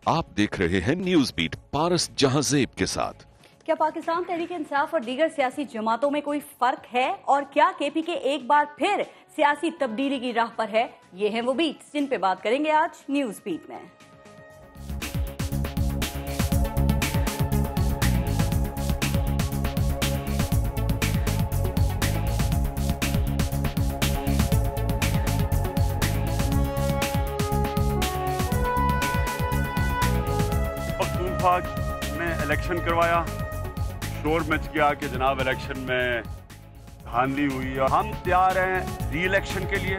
आप देख रहे हैं न्यूज बीट पारस जहांजेब के साथ। क्या पाकिस्तान तहरीक इंसाफ और दीगर सियासी जमातों में कोई फर्क है और क्या केपीके एक बार फिर सियासी तब्दीली की राह पर है? ये हैं वो बीट्स जिन पे बात करेंगे आज न्यूज बीट में। ने इलेक्शन करवाया, शोर मच गया कि जनाब इलेक्शन में धांधली हुई और हम तैयार हैं री इलेक्शन के लिए।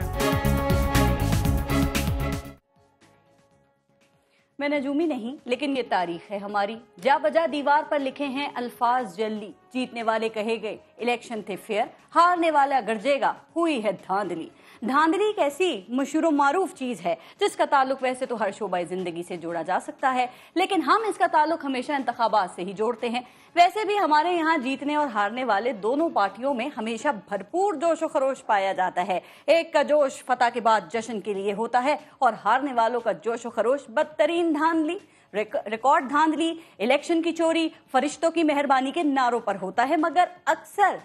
मैं नजूमी नहीं, लेकिन ये तारीख है हमारी। जा बजा दीवार पर लिखे हैं अल्फाज जल्दी, जीतने वाले कहे गए इलेक्शन थे फेयर, हारने वाला गरजेगा हुई है धांधली। धांधली एक ऐसी मशहूर मारूफ चीज है जिसका ताल्लुक वैसे तो हर शोबा जिंदगी से जोड़ा जा सकता है, लेकिन हम इसका ताल्लुक हमेशा इंतखाबात से ही जोड़ते हैं। वैसे भी हमारे यहाँ जीतने और हारने वाले दोनों पार्टियों में हमेशा भरपूर जोश और खरोश पाया जाता है। एक का जोश फतह के बाद जश्न के लिए होता है और हारने वालों का जोश और खरोश बदतरीन धांधली, रिकॉर्ड धांधली, इलेक्शन की चोरी, फरिश्तों की मेहरबानी के नारों पर होता है, मगर अक्सर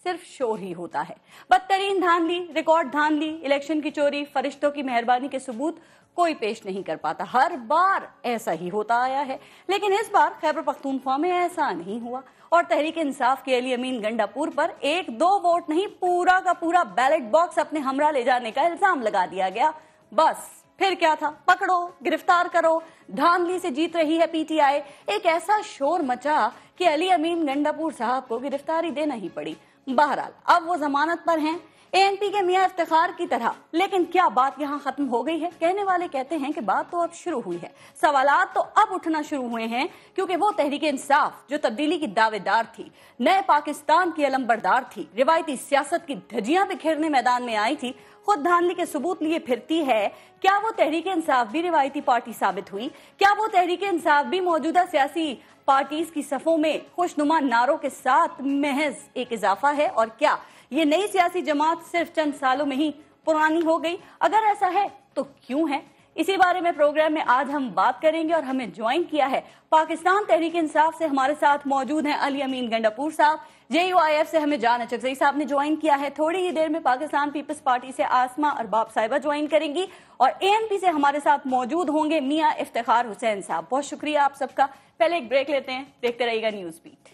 सिर्फ शोर ही होता है। बदतरीन धांधली, रिकॉर्ड धांधली, इलेक्शन की चोरी, फरिश्तों की मेहरबानी के सबूत कोई पेश नहीं कर पाता। हर बार ऐसा ही होता आया है, लेकिन इस बार खैबर पख्तूनख्वा में ऐसा नहीं हुआ और तहरीक इंसाफ के अली अमीन गंडापुर पर 1-2 वोट नहीं, पूरा का पूरा बैलेट बॉक्स अपने हमरा ले जाने का इल्जाम लगा दिया गया। बस फिर क्या था, पकड़ो गिरफ्तार करो, धांधली से जीत रही है पीटीआई। एक ऐसा शोर मचा कि अली अमीन गंडापुर साहब को गिरफ्तारी देना ही पड़ी। बहरहाल अब वो जमानत पर हैं, एएनपी के मियां इफ्तिखार की तरह। लेकिन क्या बात यहाँ खत्म हो गई है? कहने वाले कहते हैं कि बात तो अब शुरू हुई है। सवालात तो अब उठना शुरू हुए हैं, क्योंकि वो तहरीक इंसाफ जो तब्दीली की दावेदार थी, नए पाकिस्तान की अलंबरदार थी, रिवायती सियासत की धज्जियां बिखेरने मैदान में आई थी, खुद धांधली के सबूत लिए फिरती है। क्या वो तहरीक इंसाफ भी रिवायती पार्टी साबित हुई? क्या वो तहरीक इंसाफ भी मौजूदा सियासी पार्टीज की सफों में खुशनुमा नारों के साथ महज एक इजाफा है? और क्या ये नई सियासी जमात सिर्फ चंद सालों में ही पुरानी हो गई? अगर ऐसा है तो क्यों है? इसी बारे में प्रोग्राम में आज हम बात करेंगे और हमें ज्वाइन किया है पाकिस्तान तहरीक इंसाफ से हमारे साथ मौजूद हैं अली अमीन गंडापुर साहब, JUIF से हमें जान अचकज़ई साहब ने ज्वाइन किया है। थोड़ी ही देर में पाकिस्तान पीपल्स पार्टी से आसमा अरबाब साहिबा ज्वाइन करेंगी और ANP से हमारे साथ मौजूद होंगे मियां इफ्तिखार हुसैन साहब। बहुत शुक्रिया आप सबका। पहले एक ब्रेक लेते हैं, देखते रहिएगा न्यूज बीट।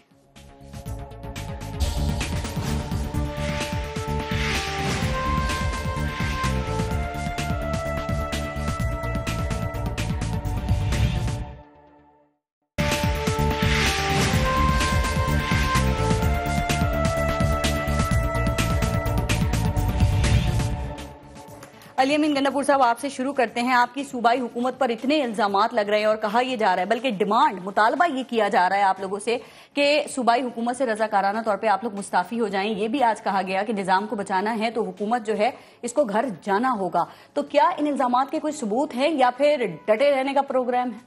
अली अमीन गंडापुर साहब, आपसे शुरू करते हैं। आपकी सूबाई हुकूमत पर इतने इल्जामात लग रहे हैं और कहा यह जा रहा है, बल्कि डिमांड मुतालबा ये किया जा रहा है आप लोगों से कि सूबाई हुकूमत से रजाकाराना तौर पे आप लोग मुस्ताफी हो जाएं। ये भी आज कहा गया कि निजाम को बचाना है तो हुकूमत जो है इसको घर जाना होगा। तो क्या इन इल्जामात के कोई सबूत हैं या फिर डटे रहने का प्रोग्राम है?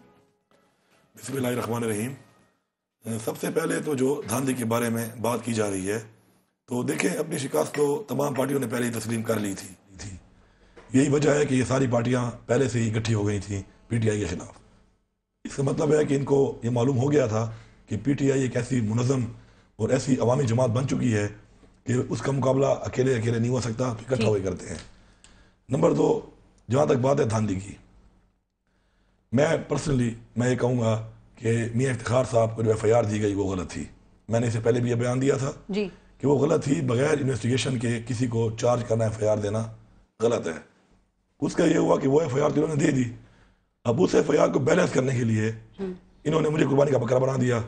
बिस्मिल्लाहिर्रहमानिर्रहीम। सबसे पहले तो जो धांधली के बारे में बात की जा रही है, तो देखें अपनी शिकस्त तो तमाम पार्टियों ने पहले ही तस्लीम कर ली थी। यही वजह है कि ये सारी पार्टियां पहले से ही इकट्ठी हो गई थी पीटीआई के खिलाफ। इसका मतलब है कि इनको ये मालूम हो गया था कि पीटीआई एक ऐसी मुनज़्ज़म और ऐसी अवामी जमात बन चुकी है कि उसका मुकाबला अकेले नहीं हो सकता, तो इकट्ठा हुए करते हैं। नंबर 2, जहाँ तक बात है धांधली की, मैं पर्सनली ये कहूँगा कि मियां इफ्तिखार साहब को जो FIR दी गई वो गलत थी। मैंने इसे पहले भी ये बयान दिया था जी कि वो गलत थी। बगैर इन्वेस्टिगेशन के किसी को चार्ज करना, FIR देना गलत है। उसका ये हुआ कि वो FIR तो इन्होंने दे दी, अब उस FIR को बैलेंस करने के लिए इन्होंने मुझे कुर्बानी का बकरा बना दिया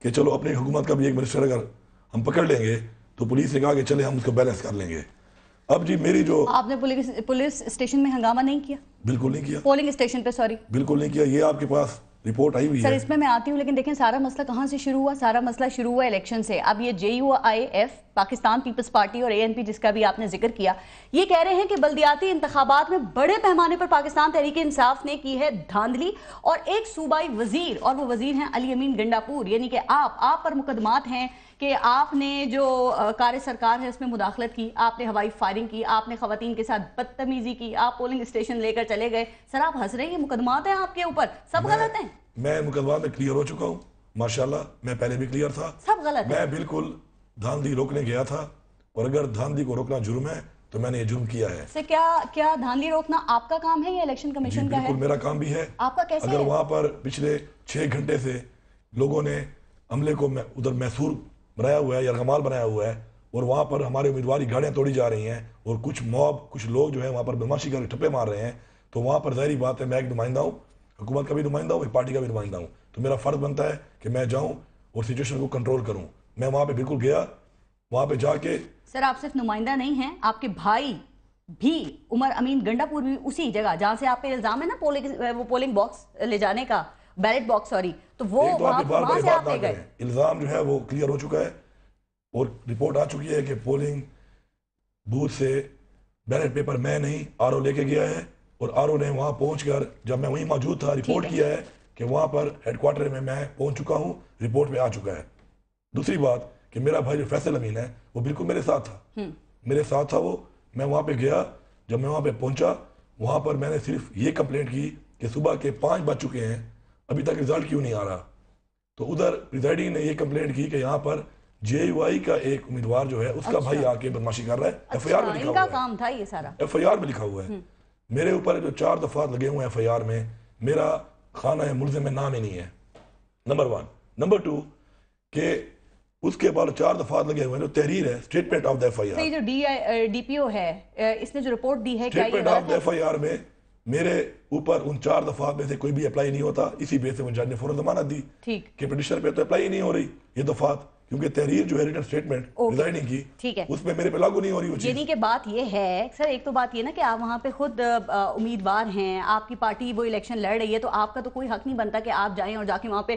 कि चलो अपनी हुकूमत का भी एक मिनिस्टर अगर हम पकड़ लेंगे तो पुलिस ने कहा कि चले हम उसको बैलेंस कर लेंगे। अब जी मेरी जो आपने पुलिस स्टेशन में हंगामा नहीं किया? बिल्कुल नहीं किया। पोलिंग स्टेशन पे, सॉरी, बिल्कुल नहीं किया। ये आपके पास रिपोर्ट आई हुई है। सर इसमें मैं आती हूँ, लेकिन देखें सारा मसला कहाँ से शुरू हुआ? सारा मसला शुरू हुआ इलेक्शन से। अब ये JUIF, पाकिस्तान पीपल्स पार्टी और ANP जिसका भी आपने जिक्र किया, ये कह रहे हैं कि बल्दियाती इंतखाबात में बड़े पैमाने पर पाकिस्तान तहरीक इंसाफ ने की है धांधली और एक सूबाई वजीर, और वो वजीर हैं अली अमीन गंडापुर, यानी कि आप पर मुकदमात हैं کہ آپ نے جو کار سرکار ہے اس میں مداخلت کی، آپ نے ہوائی فائرنگ کی، آپ نے خواتین کے ساتھ بدتمیزی کی، آپ پولنگ اسٹیشن لے کر چلے گئے. سر آپ ہنس رہے ہیں، یہ مقدمات ہیں آپ کے اوپر، سب غلط ہیں. میں مقدمات میں کلیئر ہو چکا ہوں ماشاءاللہ، میں پہلے بھی کلیئر تھا. سب غلط ہے. میں بالکل دھاندلی روکنے گیا تھا، اور اگر دھاندلی کو روکنا جرم ہے تو میں نے یہ جرم کیا ہے. سر کیا دھاندلی روکنا آپ کا کام ہے یا الیکشن کمیشن کا ہے؟ بالکل میرا کام بھی ہے. آپ کا کیسے اگر ہے؟ وہاں پر پچھلے 6 گھنٹے سے لوگوں نے عملے کو ادھر محصور بنایا ہوا ہے، یرغمال بنایا ہوا ہے، اور وہاں پر ہمارے امیدواری گاڑیاں توڑی جا رہی ہیں، اور کچھ لوگ جو ہے وہاں پر بدماشی کر ٹھپے مار رہے ہیں، تو وہاں پر ظاہری بات ہے میں ایک نمائندہ ہوں، حکومت کا بھی نمائندہ ہوں، ایک پارٹی کا بھی نمائندہ ہوں، تو میرا فرض بنتا ہے کہ میں جاؤں اور سچویشن کو کنٹرول کروں. میں وہاں پہ بالکل گیا، وہاں پہ جا کے. سر آپ صرف نمائندہ نہیں ہیں، آپ کے بھائی بھی عمر امین گنڈا پور بھی اسی جگہ جہاں سے آپ پہ الزام ہے نا وہ پولنگ باکس لے جانے کا، بیلٹ باکس سوری، تو وہ وہاں سے آپ لے گئے. الزام جو ہے وہ کلیئر ہو چکا ہے، اور رپورٹ آ چکی ہے کہ پولنگ بوتھ سے بیلٹ پیپر میں نہیں آر او لے کے گیا ہے، اور آر او نے وہاں پہنچ کر، جب میں وہیں موجود تھا، رپورٹ کیا ہے کہ وہاں پر ہیڈ کوارٹر میں پہنچ چکا ہوں، رپورٹ میں آ چکا ہے. دوسری بات کہ میرا بھائی جو فیصل امین ہے وہ بالکل میرے ساتھ تھا وہ. میں وہاں پہ گیا، جب میں وہاں پہ پہنچا، وہاں پر میں نے صرف یہ کمپلینٹ کی کہ صبح کے 5 بج چکے ہیں، ابھی تک رزلٹ کیوں نہیں آ رہا. تو ادھر پریزائڈنگ نے یہ کمپلینٹ کی کہ یہاں پر جے یو آئی کا ایک امیدوار جو ہے اس کا بھائی آ کے بدماشی کر رہا ہے. ایف آئی آر میں لکھا ہوا ہے، میرے اوپر جو 4 دفعات لگے ہوئے ہیں ایف آئی آر میں، میرا خانہ ملزم میں نام ہی نہیں ہے، نمبر 1. نمبر 2 کہ اس کے بعد 4 دفعات لگے ہوئے ہیں جو تحریر ہے، statement of the F I R. جو ڈی پی او ہے اس نے جو رپورٹ دی ہے، statement of the F I R میں میرے اوپر ان 4 دفعات میں سے کوئی بھی اپلائی نہیں ہوتا. اسی بیس سے وہ جج نے فوراً ضمانت دی کہ پٹیشنر پہ تو اپلائی نہیں ہو رہی یہ دفعات، کیونکہ تحریر جو ہے ریٹن اسٹیٹمنٹ ریزائننگ کی اس میں میرے پہ لاگو نہیں ہو رہی وہ چیز. یعنی کہ بات یہ ہے سر، ایک تو بات یہ نا کہ آپ وہاں پہ خود امیدوار ہیں، آپ کی پارٹی وہ الیکشن لڑ رہی ہے، تو آپ کا تو کوئی حق نہیں بنتا کہ آپ جائیں اور جا کے وہاں پہ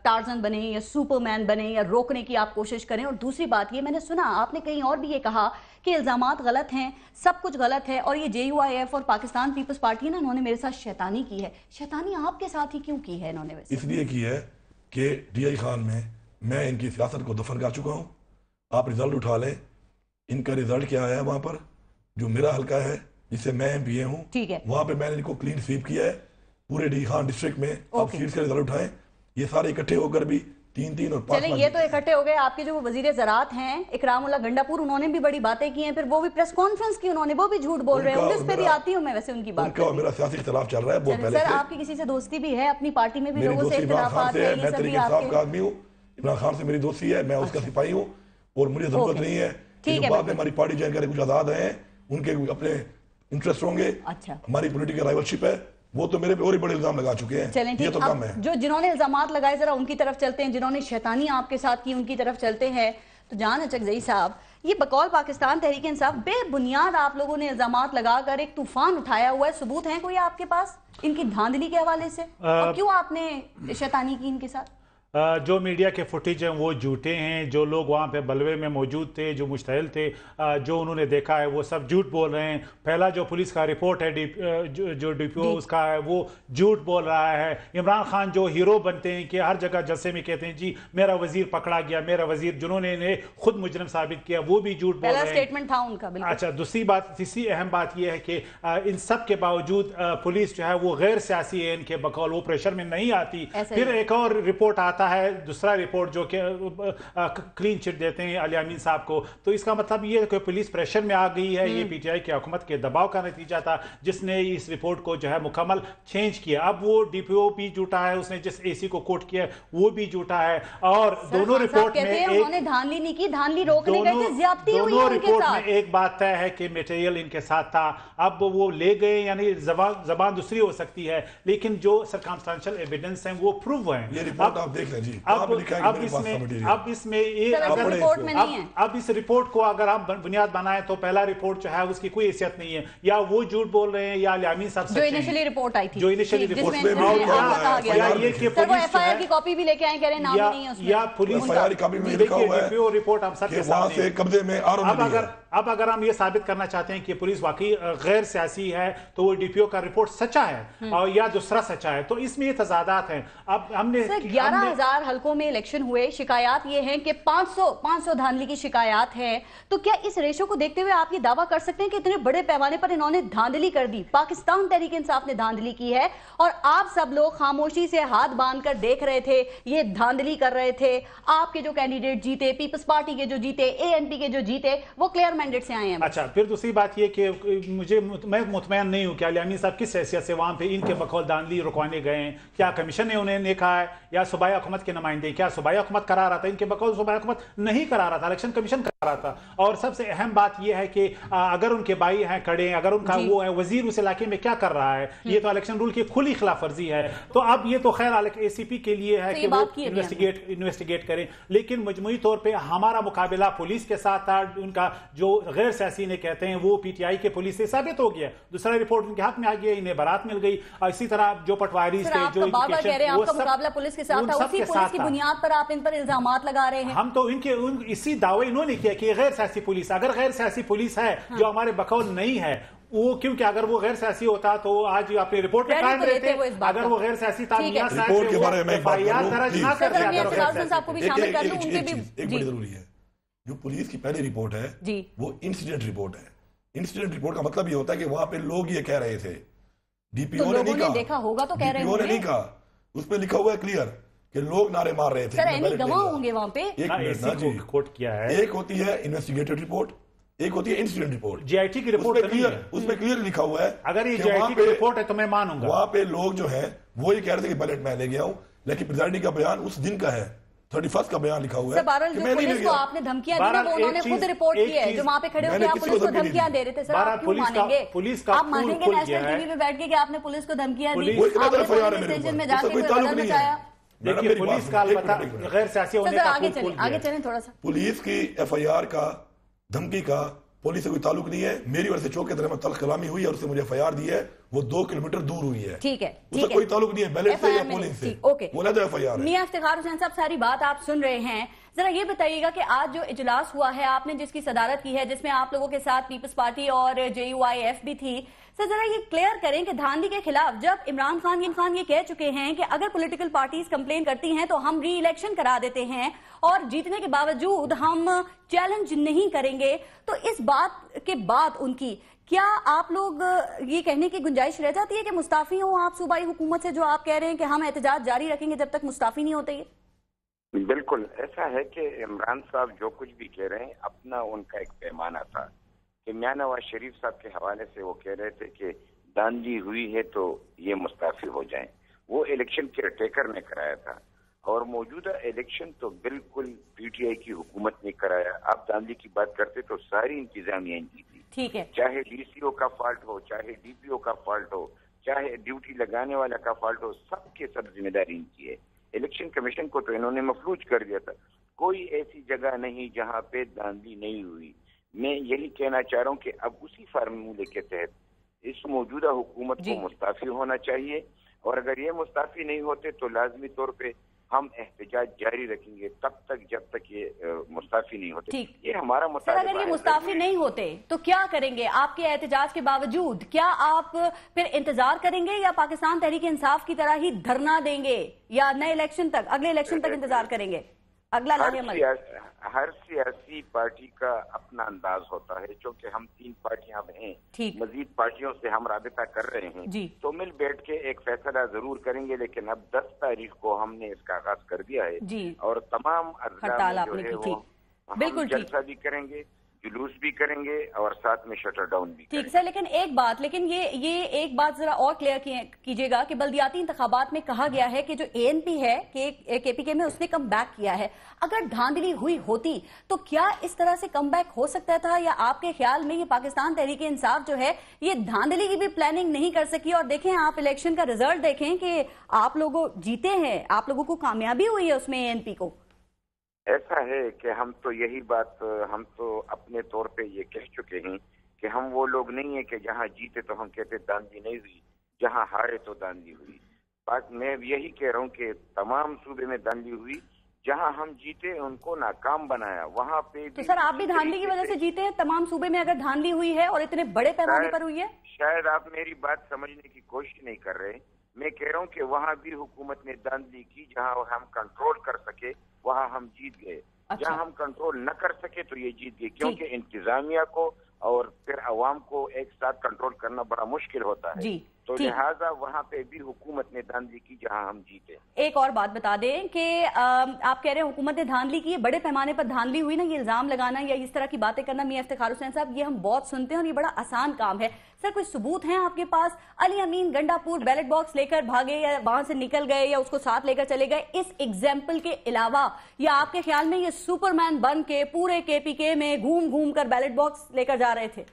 ٹارزن بنیں یا سپر مین بنیں یا روکنے کی آپ کوشش کریں. اور دوسری بات یہ میں نے سنا آپ نے کہیں اور بھی یہ کہا کہ الزامات غلط ہیں، سب کچھ غلط ہے، اور یہ جے یو آئی ایف اور پاکستان پیپلز پارٹی نا انہوں نے میرے ساتھ شیطانی کی ہے. شیطانی آپ کے ساتھ ہی کیوں کی ہے انہوں نے؟ ویسے اس لیے کی ہے کہ ڈی آئی خان میں ان کی سیاست کو دفن کر چکا ہوں. آپ رزلٹ اٹھا لیں، ان کا رزلٹ کیا آیا ہے وہاں پر، جو میرا حلقہ ہے جس سے میں ایم پی اے ہوں، وہاں پہ میں نے ان کو کلین سویپ کیا ہے پورے ڈی خان ڈسٹرکٹ میں. آپ سیٹ سے رزلٹ اٹھائیں، یہ سارے اکٹھے ہو کر بھی 3 اور 5. چلیں یہ تو اکٹھے ہو گئے. آپ کے جو وزیر زراعت ہیں اکرام اللہ گنڈا پور، انہوں نے بھی بڑی باتیں کی ہیں، پھر وہ بھی پریس کانفرنس کی، انہوں نے وہ بھی جھوٹ بول رہے ہیں. اس پہ بھی آتی ہوں میں ویسے ان کی بات. ان کا میرا سیاسی اختلاف چل رہا ہے بہت پہلے سے. سر آپ کی کسی سے دوستی بھی ہے، اپنی پارٹی میں بھی میری لوگوں سے دوستی عمران خان اختلافات سے ہیں، ہے، میں یہ سب تحریک بھی آپ انصاف کے. کا آدمی ہوں، عمران خان سے میری دوستی ہے، میں اس کا سپاہی ہوں، اور مجھے ضرورت نہیں ہے کہ جو بعد میں ہماری پارٹی جوائن کرے کچھ آزاد ہیں ان کے اپنے انٹرسٹ ہوں گے. ہماری پولیٹیکل رائیولشپ ہے، وہ تو میرے پہ اور ہی بڑے الزام لگا چکے ہیں، یہ تو کم ہے. جنہوں نے الزامات لگائے ذرا ان کی طرف چلتے ہیں، جنہوں نے شیطانی آپ کے ساتھ کی ان کی طرف چلتے ہیں. تو جان اچکزئی صاحب، یہ بقول پاکستان تحریک انصاف بے بنیاد آپ لوگوں نے الزامات لگا کر ایک طوفان اٹھایا ہوا ہے. ثبوت ہیں کوئی آپ کے پاس ان کی دھاندلی کے حوالے سے؟ اور کیوں آپ نے شیطانی کی ان کے ساتھ؟ جو میڈیا کے فوٹیج ہیں وہ جھوٹے ہیں. جو لوگ وہاں پہ بلوے میں موجود تھے، جو مشتعل تھے، جو انہوں نے دیکھا ہے وہ سب جھوٹ بول رہے ہیں. پہلا جو پولیس کا رپورٹ ہے جو ڈی پی او اس کا ہے وہ جھوٹ بول رہا ہے. عمران خان جو ہیرو بنتے ہیں کہ ہر جگہ جلسے میں کہتے ہیں جی میرا وزیر پکڑا گیا، میرا وزیر، جنہوں نے انہیں خود مجرم ثابت کیا وہ بھی جھوٹ بول رہے ہیں. پہلا سٹیٹمنٹ تھا ان کا. اچھا، تیسری اہم بات یہ ہے کہ ان سب کے باوجود پولیس جو ہے وہ غیر سیاسی ہے ان کے بقول، وہ پریشر میں نہیں آتی. پھر ایک اور رپورٹ آتا ہے، دوسرا رپورٹ جو کہ کلین چٹ دیتے ہیں علی امین صاحب کو. تو اس کا مطلب یہ ہے کہ پولیس پریشر میں آ گئی ہے. یہ پی ٹی آئی کی حکومت کے دباؤ کا نتیجہ تھا جس نے اس رپورٹ کو جو ہے مکمل چینج کیا. اب وہ ڈی پی او بھی جھوٹا ہے، اس نے جس اے سی کو کوٹ کیا وہ بھی جھوٹا ہے. اور دونوں رپورٹ میں انہوں نے دھاندلی نہیں کی، دھاندلی روکنے گئے تھے، زیادتی ہوئی ہے ان کے ساتھ. میں ایک بات طے ہے کہ میٹیریل ان کے ساتھ تھا. اب وہ لے گئے، یعنی زبان دوسری ہو سکتی ہے لیکن جو سرکمسٹانشل ایویڈنس ہیں وہ پروو ہیں. یہ رپورٹ آپ دیکھ لیں جی. اب اس رپورٹ کو اگر آپ بنیاد بنائیں تو پہلا رپورٹ جو ہے اس کی کوئی حیثیت نہیں ہے. یا وہ جھوٹ بول رہے ہیں یا علی امین صاحب جو انیشلی رپورٹ آئی تھی، جو انیشلی رپورٹ میں ایف آئی آر کی کاپی بھی لے کے آئیں، کہہ رہے ہیں نام نہیں ہے اس میں، یا پولیس رپورٹ ہم سب کے سامنے اب अब अगर हम ये साबित करना चाहते हैं कि पुलिस वाकई गैर सियासी है तो वो DPO का रिपोर्ट सच्चा है और या दूसरा सच्चा है, तो इसमें ये तजादात हैं। अब हमने 11,000 हलकों में इलेक्शन हुए, शिकायत ये है कि 500 धांधली की शिकायत है, तो क्या इस रेशो को देखते हुए आप ये दावा कर सकते हैं कि इतने बड़े पैमाने पर इन्होंने धांधली कर दी, पाकिस्तान तहरीक इंसाफ ने धांधली की है और आप सब लोग खामोशी से हाथ बांधकर देख रहे थे, ये धांधली कर रहे थे? आपके जो कैंडिडेट जीते, पीपल्स पार्टी के जो जीते, ANP के जो जीते, वो क्लियर मैंडेट से आए हैं। अच्छा, फिर दूसरी बात ये कि मैं मुतमैन नहीं हूं कि अली साहब किस हैसियत से वहां पे इनके बकौल धांधली रुकवाने गए हैं। क्या कमीशन ने उन्हें देखा है या सूबाई हुकूमत के नुमाइंदे? क्या सूबाई हुकूमत करा रहा था? इनके बकौल सूबाई हुकूमत नहीं करा रहा था, इलेक्शन कमीशन करा रहा था। और सबसे अहम बात यह है कि अगर उनके भाई हैं खड़े, अगर उनका वो है वजीर उस इलाके में क्या कर रहा है, ये तो इलेक्शन रूल की खुली खिलाफ वर्जी है। तो अब ये तो खैर ACP के लिए है कि वो इन्वेस्टिगेट करें, लेकिन मजमूई तौर पर हमारा मुकाबला पुलिस के साथ था। उनका जो गैर सियासी ने कहते हैं वो PTI के पुलिस से साबित हो गया, दूसरा रिपोर्ट उनके हाथ में आ गया, इन्हें बारात मिल गई। और इसी तरह जो पटवारी थे, जो आपका मुकाबला पुलिस के साथ था, उसी पुलिस की बुनियाद पर आप इन पर इल्जामात लगा रहे हैं। हम तो इसी दावे इन्होंने किया कि गैर सियासी पुलिस, अगर गैर सियासी पुलिस है जो हमारे बकौल नहीं है वो, क्योंकि अगर वो गैर सियासी होता तो आज अपनी रिपोर्ट में कायम रहते। अगर वो गैर सियासी था, रिपोर्ट के बारे में दर्ज ना करते। एक बड़ी जरूरी है, जो पुलिस की पहली रिपोर्ट है वो इंसिडेंट रिपोर्ट है। इंसिडेंट रिपोर्ट का मतलब ये होता है कि वहां पे लोग ये कह रहे थे, DPO ने नहीं कहा, देखा होगा तो कह रहे DPO ने नहीं कहा, उस पे लिखा हुआ है क्लियर कि लोग नारे मार रहे थे। सर गवाह होंगे वहां पे। एक कोट किया है, एक होती है इन्वेस्टिगेटिव रिपोर्ट, एक होती है इंसिडेंट रिपोर्ट। GIT की रिपोर्ट उसमें क्लियर लिखा हुआ है, अगर ये GIT की रिपोर्ट है तो मैं मानूंगा। वहां पे लोग जो है वो ये कह रहे थे कि बैलेट मैं ले गया हूं, लेकिन प्रिजाइडिंग का बयान उस दिन का है, 31 का बयान लिखा हुआ है। पुलिस को आपने धमकियां दी ना, वो उन्होंने खुद रिपोर्ट की है, जो वहां पे खड़े होकर आप पुलिस को धमकियां दे रहे थे। सर आप क्यों मानेंगे? आप मानेंगे नेशनल TV पे बैठ के कि आपने पुलिस को धमकियां दी? आपने पुलिस स्टेशन में जाके कोई बदल मचाया? देखिए पुलिस का गैर सियासी होने का आगे चलें थोड़ा सा। पुलिस की FIR का, धमकी का पुलिस से कोई ताल्लुक नहीं है। मेरी वजह से चौक के तरफ तल्ख कलामी हुई है और उससे मुझे FIR दी है, वो 2 किलोमीटर दूर हुई है। ठीक है, उससे कोई ताल्लुक नहीं है बैलेट से या पोलिंग से। ओके, वो ना FIR है। मियां इफ्तिखार हुसैन साहब, सारी बात आप सुन रहे हैं, जरा ये बताइएगा कि आज जो इजलास हुआ है, आपने जिसकी सदारत की है, जिसमें आप लोगों के साथ पीपल्स पार्टी और JUIF भी थी, सर जरा ये क्लियर करें कि धांधली के खिलाफ जब इमरान खान ये कह चुके हैं कि अगर पॉलिटिकल पार्टीज कंप्लेन करती हैं तो हम री इलेक्शन करा देते हैं और जीतने के बावजूद हम चैलेंज नहीं करेंगे, तो इस बात के बाद उनकी क्या आप लोग ये कहने की गुंजाइश रह जाती है कि मुस्ताफी हो आप सूबाई हुकूमत से, जो आप कह रहे हैं कि हम एहतजाज जारी रखेंगे जब तक मुस्ताफी नहीं होते? बिल्कुल ऐसा है कि इमरान साहब जो कुछ भी कह रहे हैं अपना उनका एक पैमाना था कि मियां नवाज शरीफ साहब के हवाले से वो कह रहे थे कि धांधली हुई है तो ये मुस्ताफी हो जाएं। वो इलेक्शन केयर टेकर ने कराया था और मौजूदा इलेक्शन तो बिल्कुल PTI की हुकूमत ने कराया। आप धांधली की बात करते तो सारी इंतजामिया इनकी थी। ठीक है, चाहे DCO का फॉल्ट हो, चाहे DPO का फॉल्ट हो, चाहे ड्यूटी लगाने वाला का फॉल्ट हो, सबके सब जिम्मेदारी इनकी है। इलेक्शन कमीशन को तो इन्होंने मफलूज कर दिया था। कोई ऐसी जगह नहीं जहां पे धांधली नहीं हुई। मैं यही कहना चाह रहा हूं कि अब उसी फार्मूले के तहत इस मौजूदा हुकूमत को मुस्ताफी होना चाहिए और अगर ये मुस्ताफी नहीं होते तो लाजमी तौर पे हम एहतजाज जारी रखेंगे तब तक जब तक ये मुस्ताफी नहीं होते। ये हमारा मुताबिक। अगर ये मुस्ताफी नहीं होते तो क्या करेंगे? आपके एहतजाज के बावजूद क्या आप फिर इंतजार करेंगे या पाकिस्तान तहरीक इंसाफ की तरह ही धरना देंगे या नए इलेक्शन तक, अगले इलेक्शन तक इंतजार करेंगे? अगला हर सियासी पार्टी का अपना अंदाज होता है, क्योंकि हम 3 पार्टियां हैं, मजीद पार्टियों से हम राबिता कर रहे हैं तो मिल बैठ के एक फैसला जरूर करेंगे। लेकिन अब 10 तारीख को हमने इसका आगाज कर दिया है और तमाम अज़ला जो है वो हम जलसा भी करेंगे, जुलूस भी करेंगे और साथ में शटर डाउन भी। ठीक सर, लेकिन ये एक बात जरा और क्लियर कीजिएगा कि बल्दियाती इंतखाबात में कहा गया है कि जो ANP है KPK में उसने कम बैक किया है। अगर धांधली हुई होती तो क्या इस तरह से कम बैक हो सकता था या आपके ख्याल में ये पाकिस्तान तहरीक इंसाफ जो है ये धांधली की भी प्लानिंग नहीं कर सकी? और देखें आप इलेक्शन का रिजल्ट देखें कि आप लोगों जीते हैं, आप लोगों को कामयाबी हुई है उसमें ANP को। ऐसा है कि हम तो यही बात हम तो अपने तौर पे ये कह चुके हैं कि हम वो लोग नहीं है कि जहां जीते तो हम कहते धांधली नहीं हुई, जहां हारे तो धांधली हुई। बात मैं यही कह रहा हूं कि तमाम सूबे में धांधली हुई, جہاں ہم جیتے ان کو ناکام بنایا. وہاں پہ تو سر آپ بھی دھاندلی کی وجہ سے جیتے ہیں؟ تمام صوبے میں اگر دھاندلی ہوئی ہے اور اتنے بڑے پیمانے پر ہوئی ہے؟ شاید آپ میری بات سمجھنے کی کوشش نہیں کر رہے. میں کہہ رہا ہوں کہ وہاں بھی حکومت نے دھاندلی کی. جہاں ہم کنٹرول کر سکے وہاں ہم جیت گئے. جہاں ہم کنٹرول نہ کر سکے تو یہ جیت گئے، کیونکہ انتظامیہ کو اور پھر عوام کو ایک ساتھ کنٹرول کرنا بڑا مشکل ہوتا ہے. تو لہٰذا وہاں پہ بھی حکومت نے دھاندلی کی جہاں ہم جیتے. ایک اور بات بتا دیں کہ آپ کہہ رہے ہیں حکومت نے دھاندلی کی، بڑے پیمانے پر دھاندلی ہوئی نا، یہ الزام لگانا یا اس طرح کی باتیں کرنا میاں افتخار حسین صاحب، یہ ہم بہت سنتے ہیں اور یہ بڑا آسان کام ہے. سر کوئی ثبوت ہیں آپ کے پاس؟ علی امین گنڈا پور بیلٹ باکس لے کر بھاگے یا وہاں سے نکل گئے یا اس کو ساتھ لے کر چلے گئے، اس ایگزامپل کے علاوہ، یا آپ کے خیال میں یہ سپر مین بن کے پورے کے پی کے میں گھوم گھوم کر بیلٹ باکس لے کر جا رہے تھے؟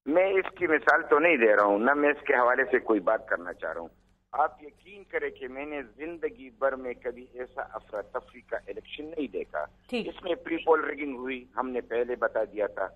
میں اس کی مثال تو نہیں دے رہا ہوں، نہ میں اس کے حوالے سے کوئی بات کرنا چاہ رہا ہوں. آپ یقین کریں کہ میں نے زندگی بھر میں کبھی ایسا افراتفری کا الیکشن نہیں دیکھا. اس میں پری پول ریگنگ ہوئی، ہم نے پہلے بتا دیا تھا.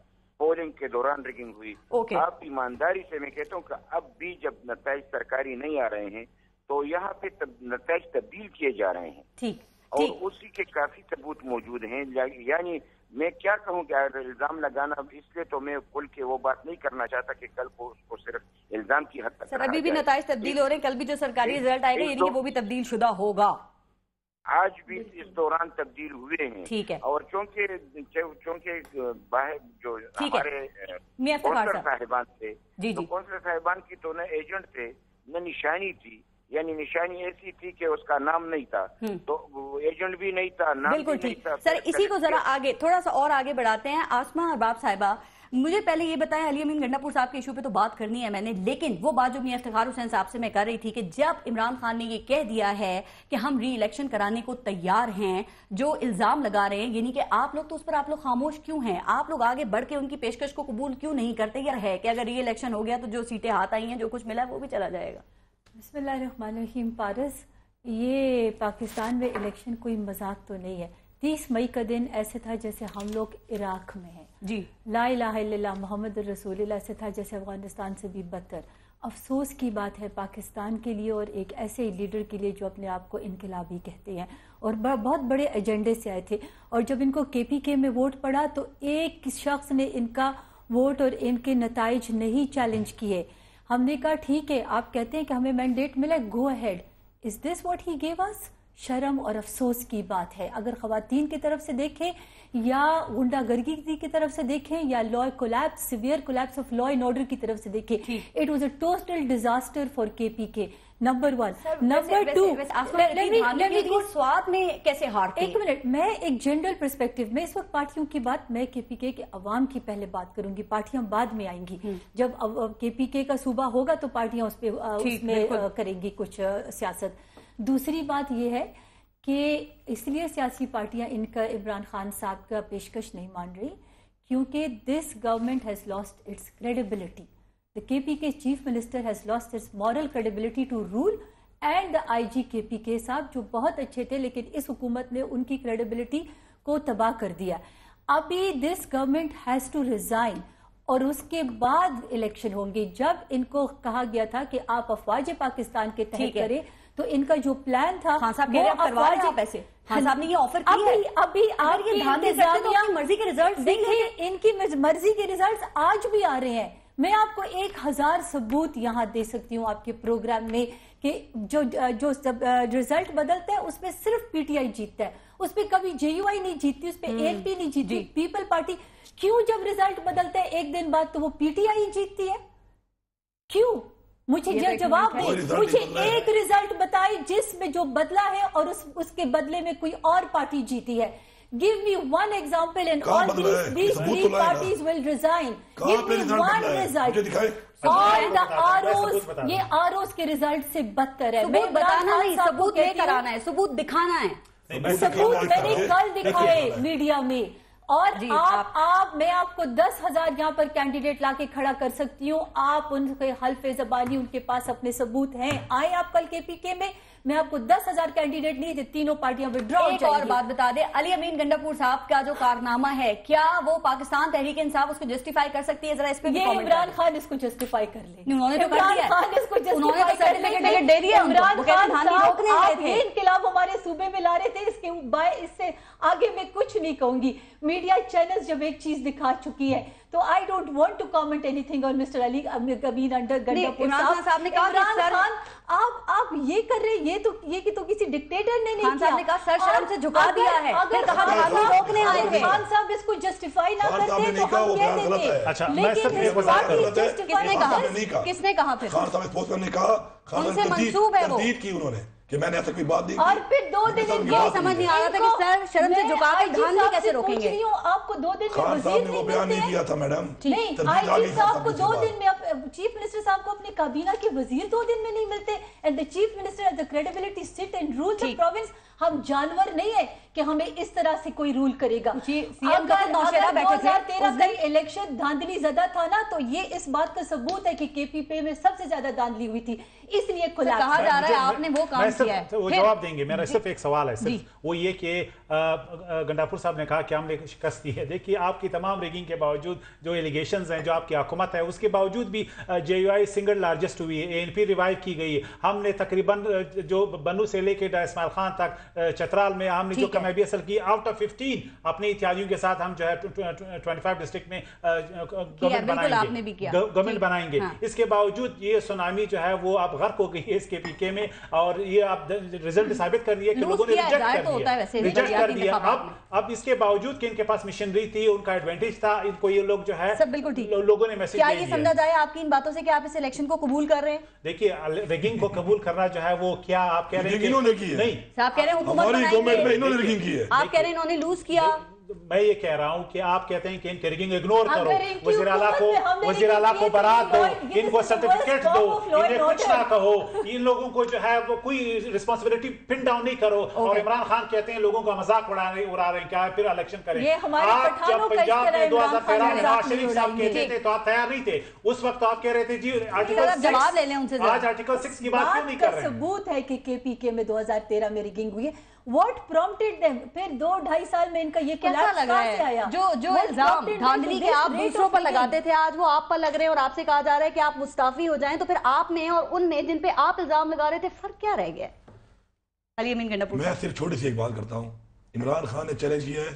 پولنگ کے دوران ریگنگ ہوئی. آپ ایمانداری سے میں کہتا ہوں کہ اب بھی جب نتائج سرکاری نہیں آ رہے ہیں تو یہاں پہ نتائج تبدیل کیے جا رہے ہیں اور اسی کے کافی ثبوت موجود ہیں. یعنی میں کیا کہوں کہ الزام لگانا، اس لیے تو میں کل کے وہ بات نہیں کرنا چاہتا کہ کل کو اس کو صرف الزام کی حد تک. سر ابھی بھی نتائج تبدیل ہو رہے ہیں، کل بھی جو سرکاری رزلٹ آئے گا یعنی کہ وہ بھی تبدیل شدہ ہوگا. آج بھی اس دوران تبدیل ہوئے ہیں. ٹھیک ہے. اور چونکہ باہر جو ہمارے کونسلر صاحبان تھے، تو کونسلر صاحبان کی تو نہ ایجنٹ تھے نہ نشانی تھی. یعنی نشانی ایسی تھی کہ اس کا نام نہیں تھا، تو ایجنٹ بھی نہیں تھا، نام بھی نہیں تھا. سر اسی کو ذرا آگے تھوڑا سا اور آگے بڑھاتے ہیں. آسما ارباب صاحبہ، مجھے پہلے یہ بتائیں، علی امین گنڈا پور صاحب کے ایشو پہ تو بات کرنی ہے میں نے، لیکن وہ بات جو میاں افتخار حسین صاحب سے میں کر رہی تھی کہ جب عمران خان نے یہ کہہ دیا ہے کہ ہم ری الیکشن کرانے کو تیار ہیں، جو الزام لگا رہے ہیں، یعنی کہ آپ لوگ تو اس پر آپ لوگ خاموش کیوں ہیں؟ آپ لوگ آگے بڑھ کے ان کی پیشکش کو قبول کیوں نہیں کرتے؟ یا ہے کہ اگر ری الیکشن ہو گیا تو جو سیٹیں ہاتھ آئی ہیں، جو کچھ ملا وہ بھی چلا جائے گا؟ بسم اللہ الرحمن الرحیم. پارس، یہ پاکستان میں الیکشن کوئی مذاق تو نہیں ہے. 30 مئی کا دن ایسے تھا جیسے ہم لوگ عراق میں ہیں. لا الہ الا اللہ محمد رسول اللہ سے تھا جیسے افغانستان سے بھی بدتر. افسوس کی بات ہے پاکستان کے لیے اور ایک ایسے لیڈر کے لیے جو اپنے آپ کو انقلابی کہتے ہیں اور بہت بڑے ایجنڈے سے آئے تھے، اور جب ان کو کے پی کے میں ووٹ پڑا تو ایک شخص نے ان کا ووٹ اور ان کے نتائج نہیں چیلنج کیے. ہم نے کہا ٹھیک ہے، آپ کہتے ہیں کہ ہمیں مینڈیٹ ملا، go ahead. Is this what he gave us? شرم اور افسوس کی بات ہے. اگر خواتین کی طرف سے دیکھیں یا غنڈہ گردی کی طرف سے دیکھیں یا law collapse, severe collapse of law and order کی طرف سے دیکھیں، it was a total disaster for K P کے. نمبر 1. نمبر 2، سواد میں کیسے ہارتے؟ ایک منٹ، میں ایک جنرل پرسپیکٹو میں اس وقت پارٹیوں کی بات، میں کے پی کے عوام کی پہلے بات کروں گی، پارٹیاں بعد میں آئیں گی. جب کے پی کے کا صوبہ ہوگا تو پارٹیاں اس پہ اس میں کریں گی کچھ سیاست. دوسری بات یہ ہے کہ اس لیے سیاسی پارٹیاں ان کا عمران خان صاحب کا پیشکش نہیں مان رہی کیونکہ this government has lost its credibility. The KPK chief minister has lost its moral credibility to rule and the IG KPK صاحب جو بہت اچھے تھے لیکن اس حکومت نے ان کی کریڈیبلٹی کو تباہ کر دیا. ابھی this government has to resign اور اس کے بعد الیکشن ہوں گے. جب ان کو کہا گیا تھا کہ آپ افواج پاکستان کے تحت کریں تو ان کا جو پلان تھا وہ افواج پیسے خان صاحب نے یہ آفر کیا ہے. ابھی آپ کی مرضی کے ریزلٹس دیکھیں، ان کی مرضی کے ریزلٹس آج بھی آ رہے ہیں. میں آپ کو 1000 ثبوت یہاں دے سکتی ہوں آپ کے پروگرام میں کہ جو ریزلٹ بدلتا ہے اس میں صرف پی ٹی آئی جیتتا ہے، اس پہ کبھی جے یو آئی نہیں جیتتی، اس پہ ایک پی نہیں جیتتی. پیپل پارٹی کیوں جب ریزلٹ بدلتا ہے ایک دن بعد تو وہ پی ٹی آئی جیتتی ہے؟ کیوں؟ مجھے جواب دیں. مجھے ایک ریزلٹ بتائے جس میں جو بدلا ہے اور اس کے بدلے میں کوئی اور پارٹی جیتی ہے. Give me one example and all these three parties will resign. Give me one result. All the ROs, یہ ROs کے رزلٹ سے بدتر ہے. ثبوت بتانا نہیں، ثبوت لے کر آنا ہے، ثبوت دکھانا ہے. ثبوت میں نے کل دکھائے میڈیا میں. اور میں آپ کو 10,000 یہاں پر کینڈیڈیٹ لا کے کھڑا کر سکتی ہوں. آپ ان کے حلف زبانی ان کے پاس اپنے ثبوت ہیں. آئیں آپ کل کے پی کے میں मैं आपको 10,000 कैंडिडेट नहीं थे, तीनों पार्टियां विड्रॉ। एक और बात बता दे, अली अमीन गंडापुर साहब का जो कारनामा है, क्या वो पाकिस्तान तहरीक इंसाफ उसको जस्टिफाई कर सकती है? जरा इस पे इमरान खान इसको जस्टिफाई कर ले। उन्होंने तो कर दिया, उन्होंने तो सर्टिफिकेट दे दिया। इमरान खान साहब ये इनकलाब हमारे सूबे में ला रहे थे, इससे आगे मैं कुछ नहीं कहूंगी। मीडिया चैनल्स जब एक चीज दिखा चुकी है तो I don't want to comment anything on mister Ali Amin Gandapur साहब ने कहा, इमरान खान आप ये कर रहे, ये तो किसी डिक्टेटर ने नहीं किया। ने कहा सर शर्म से झुका दिया है, फिर कहा रोकने आए थे। खान साहब इसको जस्टिफाई ना करते तो हम कह देते। अच्छा, किसने कहा? फिर खान साहब स्पोर्ट्स ने कहा, उनसे मंसूब है वो की उन्होंने कि मैंने ऐसा कोई बात नहीं की। और फिर 2 दिन ये समझ नहीं आ रहा था कि सर शर्म से झुका के धांधली कैसे रोकेंगे। आपको 2 दिन में खान साहब ने वो बयान नहीं दिया था मैडम। नहीं, आईजी साहब को 2 दिन में, चीफ मिनिस्टर साहब को अपने काबीना के वजीर 2 दिन में नहीं मिलते। And the chief minister has the credibility sit and rule the province. हम जानवर नहीं है कि हमें इस तरह से कोई रूल करेगा। सीएम का नौशेरा बैठे थे 2013 का इलेक्शन धांधली ज़्यादा था ना, तो ये इस बात का सबूत है कि केपीपी में सबसे ज्यादा धांधली हुई थी, इसलिए कहा जा रहा है आपने वो काम किया है। वो जवाब देंगे। मेरा सिर्फ एक सवाल है, सिर्फ वो ये कि गंडापुर साहब ने कहा कि हमने शिकस्त दी है। देखिए, आपकी तमाम रिगिंग के बावजूद, जो एलिगेशंस हैं, जो आपकी हुकूमत है, उसके बावजूद भी JUI सिंगल लार्जेस्ट हुई है, ANP रिवाइव की गई है। हमने तकरीबन जो बन्नू से लेके इस्माइल खान तक चतराल में हमने जो कामयाबी हासिल की, आउट ऑफ 15 अपने इत्यादियों के साथ हम जो है 25 डिस्ट्रिक्ट में गवर्नमेंट बनाएंगे। इसके बावजूद ये सुनामी जो है वो अब गर्क हो गई है इसके पीके में, और ये अब रिजल्ट साबित कर दिया कि लोगों ने रिजेक्ट कर दिया। अब इसके बावजूद कि इनके पास मिशनरी थी, उनका एडवांटेज था, इनको ये लोग जो है सब बिल्कुल ठीक लोगों ने मैसेज क्या ये समझा जाए आपकी इन बातों से कि आप इस इलेक्शन को कबूल कर रहे हैं? देखिए, रिगिंग को कबूल करना जो है वो क्या आप कह रहे हैं? इन्होंने की है। नहीं, आप कह रहे हैं हुकूमत गवर्नमेंट में इन्होंने रिगिंग की है। आप कह रहे हैं इन्होंने लूज किया। मैं ये कह रहा हूं कि आप कहते हैं कि इनकी रिगिंग इग्नोर करो, वज़ीर आला को बरात दो, इनको सर्टिफिकेट दो, इन्हें कुछ ना कहो, इन लोगों को जो है वो कोई रिस्पांसिबिलिटी पिन डाउन नहीं करो। और इमरान खान कहते हैं लोगों का मजाक उड़ा रहे हैं, क्या फिर इलेक्शन करें? आज जब पंजाब में 2013 में नवाज शरीफ साहब कहते थे तो आप तैयार नहीं थे। उस वक्त आप कह रहे थे जी आर्टिकल 6 ले लें उनसे। आज आर्टिकल 6 की बात क्यों नहीं कर रहे? सबूत है कि केपीके में 2013 में रिगिंग हुई है। What prompted them? फिर 2-2.5 साल में इनका ये कैसा लग रहा है? जो इल्जाम धांधली के आप दूसरों पर लगाते थे, आज वो आप पर लग रहे हैं और आपसे कहा जा रहा है कि आप मुस्ताफी हो जाएं, तो फिर आपने और उनने जिन पे आप इल्जाम लगा रहे थे, फर्क क्या रह गया? अली अमीन गंडापुर, मैं सिर्फ छोटी सी एक बात करता हूँ। इमरान खान ने चैलेंज किया है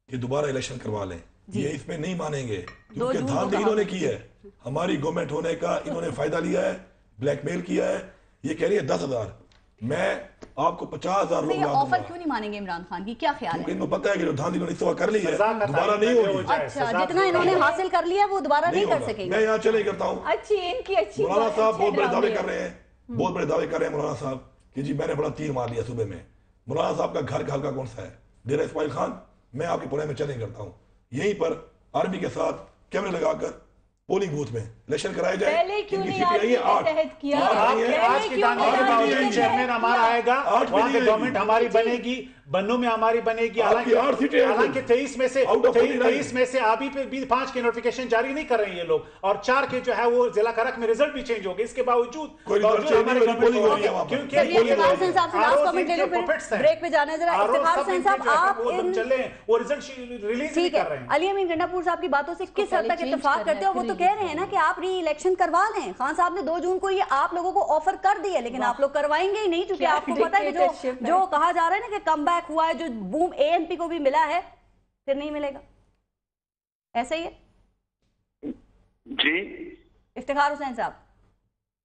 कि दोबारा इलेक्शन करवा लें, ये इसमें नहीं मानेंगे क्योंकि धांधली इन्होंने की है। हमारी गवर्नमेंट होने का इन्होंने फायदा लिया है, ब्लैकमेल किया है। ये कह रही है 10,000, मैं आपको 50,000 लोग ऑफर क्यों नहीं मानेंगे इमरान खान की? क्या ख्याल है? इनको पता है कि धांधली इन्होंने इस कर ली है, दोबारा नहीं होगी। अच्छा, जितना इन्होंने हासिल कर लिया वो दोबारा नहीं कर सकेंगे। मैं यहाँ चले करता हूँ। मौलाना साहब बहुत बड़े दावे कर रहे हैं, बहुत बड़े दावे कर रहे हैं मौलाना साहब कि जी मैंने बड़ा तीर मार लिया सुबह में। मौलाना साहब का घर का हल्का कौन सा है? डेरा इस्माइल खान। मैं आपके पुणे में चैलेंज करता हूँ, यहीं पर आर्मी के साथ कैमरे लगाकर पोलिंग बूथ में इलेक्शन कराए जाए। पहले क्यों नहीं आरपीओ के तहत किया? आज की दांधली चेयरमैन हमारा आएगा, वहाँ पे गवर्नमेंट हमारी बनेगी, बन्नू में हमारी बनेगी। हालांकि 23 में से अभी भी 5 के नोटिफिकेशन जारी नहीं कर रहे हैं ये लोग, और 4 के जो है वो जिला करक में रिजल्ट भी चेंज हो गए। इसके बावजूद ब्रेक पे जाना जरा, आप वो रिजल्ट रिलीज नहीं कर रहे हैं। अली अमीन गंडापुर साहब की बातों से किस हद तक इत्तेफाक करते हो? वो तो कह रहे हैं ना कि आप री इलेक्शन करवा लें। खान साहब ने 2 जून को ये आप लोगों को ऑफर कर दिया, लेकिन आप लोग करवाएंगे ही नहीं, क्योंकि आपको पता है कि जो कहा जा रहा है ना कि कम बैक हुआ है, जो बूम ANP को भी मिला है, फिर नहीं मिलेगा। ऐसा ही है जी इफ्तिखार हुसैन साहब?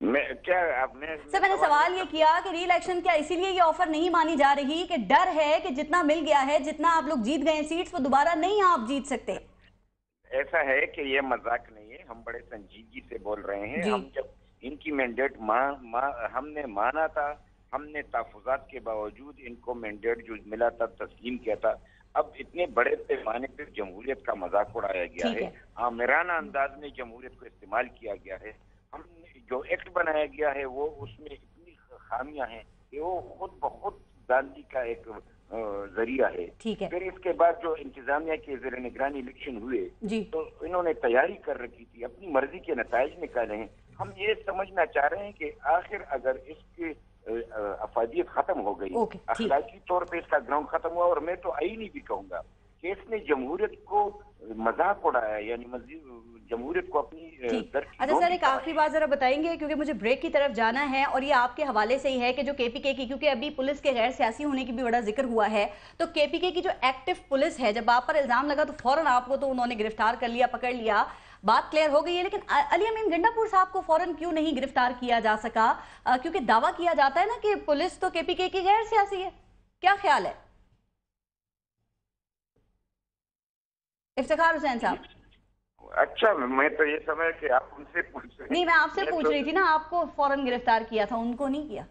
क्या आपने सर, मैंने सवाल ये किया कि री इलेक्शन क्या इसीलिए ये ऑफर नहीं मानी जा रही कि डर है कि जितना मिल गया है, जितना आप लोग जीत गए सीट्स, वो दोबारा नहीं आप जीत सकते? ऐसा है कि ये मजाक नहीं है, हम बड़े संजीदगी से बोल रहे हैं। हम जब इनकी मैंडेट हमने माना था, हमने तहफ़्फ़ुज़ात के बावजूद इनको मैंडेट जो मिला था तस्लीम किया था। अब इतने बड़े पैमाने पर जमहूरियत का मजाक उड़ाया गया है, आमिराना अंदाज में जमहूरियत को इस्तेमाल किया गया है। हमने जो एक्ट बनाया गया है वो उसमें इतनी खामियां हैं कि वो खुद बहुत दांधी का एक जरिया है। फिर इसके बाद जो इंतजामिया के ज़ेर निगरानी इलेक्शन हुए तो इन्होंने तैयारी कर रखी थी, अपनी मर्जी के नताइज निकाले हैं। हम ये समझना चाह रहे हैं कि आखिर अगर इसके افادیت ختم ہو گئی, اخلاقی طور پہ اس کا گراؤنڈ ختم ہوا. اور میں تو آئینی بھی کہوں گا کہ اس نے جمہوریت کو مذاق اڑایا, یعنی جمہوریت کو اپنی. اچھا سر, ایک آخری بات ذرا بتائیں گے کیونکہ مجھے بریک کی طرف جانا ہے, اور یہ آپ کے حوالے سے ہی ہے کہ جو کے پی کے کی, کیونکہ ابھی پولیس کے غیر سیاسی ہونے کی بھی بڑا ذکر ہوا ہے, تو کے پی کے کی جو ایکٹیو پولیس ہے, جب آپ پر الزام لگا تو فوراً آپ کو تو انہوں نے گرفتار کر لیا, پکڑ لیا, بات کلیئر ہو گئی ہے, لیکن علی امین گنڈا پور صاحب کو فوراً کیوں نہیں گرفتار کیا جا سکا؟ کیونکہ دعویٰ کیا جاتا ہے نا کہ پولیس تو کے پی کے کی غیر سیاسی ہے, کیا خیال ہے افتخار حسین صاحب؟ اچھا, میں تو یہ سمجھ کہ آپ ان سے پوچھ رہے ہیں. نہیں, میں آپ سے پوچھ رہی تھی نا, آپ کو فوراً گرفتار کیا تھا, ان کو نہیں کیا؟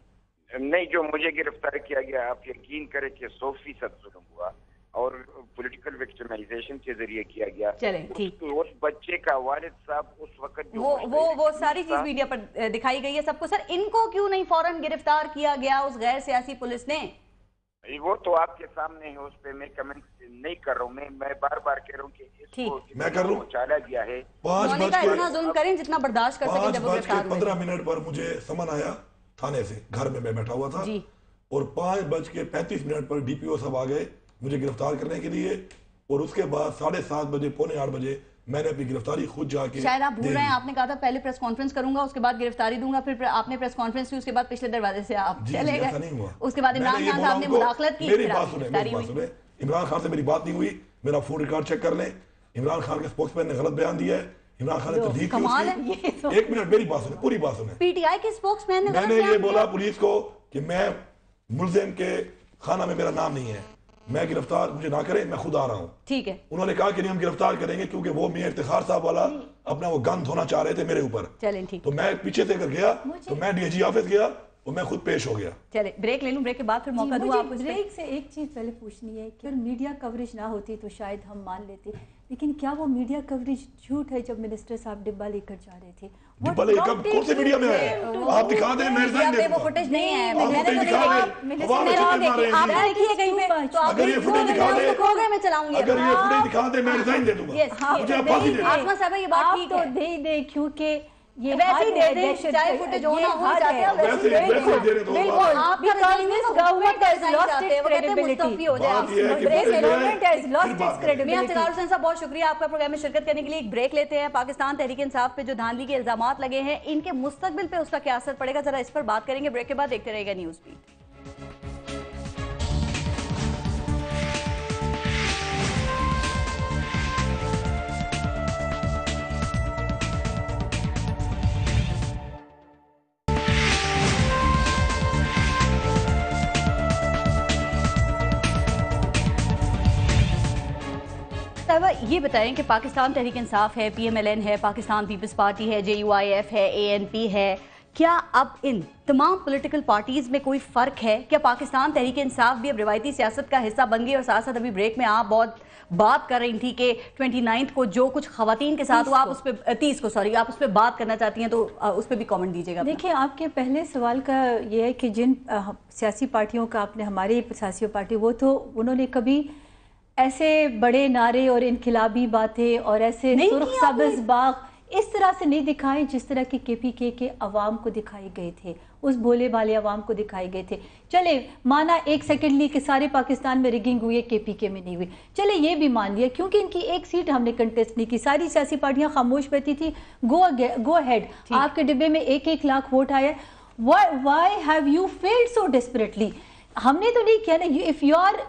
نہیں, جو مجھے گرفتار کیا گیا آپ یقین کریں کہ 100% ظلم ہوا اور پولیٹیکل وکٹمائزیشن کے ذریعے کیا گیا. چلیں ٹھیک. اس بچے کا والد صاحب اس وقت وہ ساری چیز میڈیا پر دکھائی گئی ہے سب کو. سر, ان کو کیوں نہیں فوراً گرفتار کیا گیا اس غیر سیاسی پولیس نے؟ وہ تو آپ کے سامنے ہے, اس پہ میں کمنٹ نہیں کر رہا ہوں. میں بار بار کہہ رہا ہوں کہ اس کو میں کر رہا ہوں چالا گیا ہے. 5 اتنا ظلم کریں جتنا برداشت کر سکیں. جب وہ گرفتار ہوئے 15 منٹ پر مجھے سمن آیا تھانے سے, گھر میں بیٹھا ہوا تھا, اور 5:35 پر ڈی پی او صاحب آ گئے مجھے گرفتار کرنے کے لیے, اور اس کے بعد 7:30 بجے 7:45 میں نے اپنی گرفتاری خود جا کے. شاید آپ بھول رہے ہیں, آپ نے کہا تھا پہلے پریس کانفرنس کروں گا, اس کے بعد گرفتاری دوں گا, پھر آپ نے پریس کانفرنس کی, اس کے بعد پچھلے دروازے سے آپ چلے گئے, اس کے بعد عمران خان صاحب نے مداخلت کی. میری بات سنیں, عمران خان سے میری بات نہیں ہوئی, میرا فون ریکارڈ چیک کر لیں. عمران خان کے سپوکس مین نے غلط بیان دیا ہے, عمران خان نے تصدیق کی اس کی. 1 منٹ میری بات سنیں, پوری بات سنیں. پی ٹی آئی کے سپوکس مین نے میں نے یہ بولا پولیس کو کہ میں ملزم کے خانہ میں میرا نام نہیں ہے, میں گرفتار مجھے نہ کریں, میں خود آ رہا ہوں. ٹھیک ہے. انہوں نے کہا کہ نہیں ہم گرفتار کریں گے, کیونکہ وہ میاں افتخار صاحب والا اپنا وہ گن دھونا چاہ رہے تھے میرے اوپر. چلیں ٹھیک. تو میں پیچھے سے کر گیا, تو میں ڈی جی آفس گیا اور میں خود پیش ہو گیا. چلیں بریک لے لوں, بریک کے بعد پھر موقع دوں آپ کو. بریک سے ایک چیز پہلے پوچھنی ہے کہ میڈیا کوریج نہ ہوتی تو شاید ہم مان لیتے, لیکن کیا وہ میڈیا کوریج جھوٹ ہے جب منسٹر صاحب ڈبہ لے کر جا رہے تھے؟ ڈبہ لے کب کون سے میڈیا میں ہے؟ آپ دکھا دیں, میں ریزائن دے دوں گا. وہ فوٹیج نہیں ہے, آپ فوٹیج دکھا دیں, ہوا میں چکر مار رہے ہیں. آپ دیکھیے کہیں پہ, اگر یہ فوٹیج دکھا دیں, میں چلاؤں گی. اگر یہ فوٹیج دکھا دیں میں ریزائن دے دوں گا. مجھے آپ پاسی دے دیں. آسما صاحب یہ بات ٹھیک ہے, تو دے دیں, کیونکہ یہ ویسے ہی دے دیں, چاہے فوٹیج ہونا ہو جاتے ہیں ویسے دے رہے تو بالکل. آپ کا government has lost its credibility. بات یہ ہے کہ میاں افتخار حسین صاحب بہت شکریہ آپ کا پروگرام میں شرکت کرنے کے لیے. ایک بریک لیتے ہیں. پاکستان تحریک انصاف پہ جو دھاندلی کے الزامات لگے ہیں, ان کے مستقبل پہ اس کا کیا اثر پڑے گا, ذرا اس پر بات کریں گے. بریک کے بعد دیکھتے رہے گا نیوز بیٹ. یہ بتائیں کہ پاکستان تحریک انصاف ہے, پی ایم ایل این ہے, پاکستان پیپلز پارٹی ہے, جے یو آئی ایف ہے, اے این پی ہے, کیا اب ان تمام پولیٹیکل پارٹیز میں کوئی فرق ہے؟ کیا پاکستان تحریک انصاف بھی اب روایتی سیاست کا حصہ بن گئی؟ اور ساتھ ساتھ ابھی بریک میں آپ بہت بات کر رہی تھی کہ 29 کو جو کچھ خواتین کے ساتھ ہوا, آپ اس پہ 30 کو آپ اس پہ بات کرنا چاہتی ہیں, تو اس پہ بھی کامنٹ دیجیے گا. دیکھیں, آپ کے پہلے سوال کا یہ ہے کہ جن سیاسی پارٹیوں کا آپ نے, ہماری سیاسی پارٹی, وہ تو انہوں نے کبھی ایسے بڑے نعرے اور انقلابی باتیں اور ایسے سرخ سبز باغ اس طرح سے نہیں دکھائے جس طرح کی کے پی کے عوام کو دکھائے گئے تھے, اس بولے والے عوام کو دکھائے گئے تھے. چلے مانا 1 سیکنڈ لی کہ سارے پاکستان میں ریگنگ ہوئی ہے, کے پی کے میں نہیں ہوئی, چلے یہ بھی مان لیا کیونکہ ان کی 1 سیٹ ہم نے کنٹیسٹ نہیں کی, ساری سیاسی پارٹیاں خاموش بیٹھی تھی. گو ہیڈ, آپ کے ڈبے میں 1 لاکھ ووٹ آیا. Why have you failed so desperately? ہم نے تو نہیں کیا نا.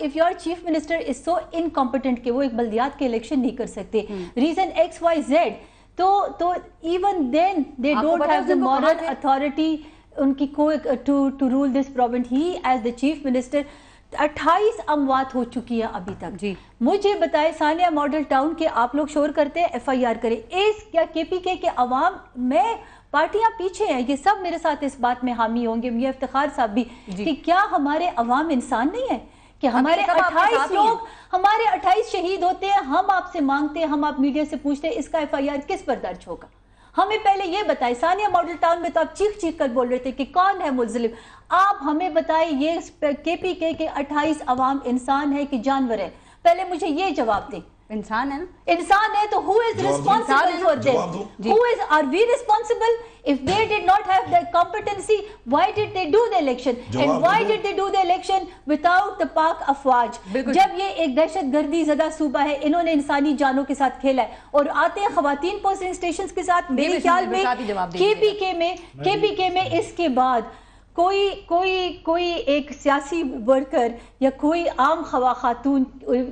if your chief minister is so incompetent کہ وہ ایک بلدیات کے الیکشن نہیں کر سکتے, reason XYZ, تو even then they don't have the moral authority ان کی کو to rule this province. He as the chief minister 28 اموات ہو چکی ہیں ابھی تک. جی مجھے بتائے ثانیہ ماڈل ٹاؤن کے آپ لوگ شور کرتے ہیں FIR کریں, اس کیا کے پی کے عوام میں پارٹیاں پیچھے ہیں, یہ سب میرے ساتھ اس بات میں حامی ہوں گے, میاں افتخار صاحب بھی, کہ کیا ہمارے عوام انسان نہیں ہے کہ ہمارے 28 لوگ, ہمارے 28 شہید ہوتے ہیں, ہم آپ سے مانگتے ہیں, ہم آپ میڈیا سے پوچھتے ہیں اس کا FIR کس پر درج ہوگا. ہمیں پہلے یہ بتائے, ثانیہ ماڈل ٹاؤن میں تو آپ چیخ کر بول رہے تھے کہ کون ہے مظلم, آپ ہمیں بتائے یہ کے پی کے 28 عوام انسان ہے کہ جانور ہے, پہلے مجھے یہ جواب دیں. इंसान है ना, इंसान है, तो who is responsible for them? Are we responsible? If they did not have the competency, why did they do the election? And why did they do the election without the Pak Afwaj? जब ये एक दहशतगर्दी ज़दा सूबा है, इन्होंने इंसानी जानों के साथ खेला है, और आते हैं ख़वातीन पोलिंग स्टेशंस के साथ, मेरे ख्याल में KPK में इसके बाद कोई एक सियासी वर्कर या कोई आम खातून,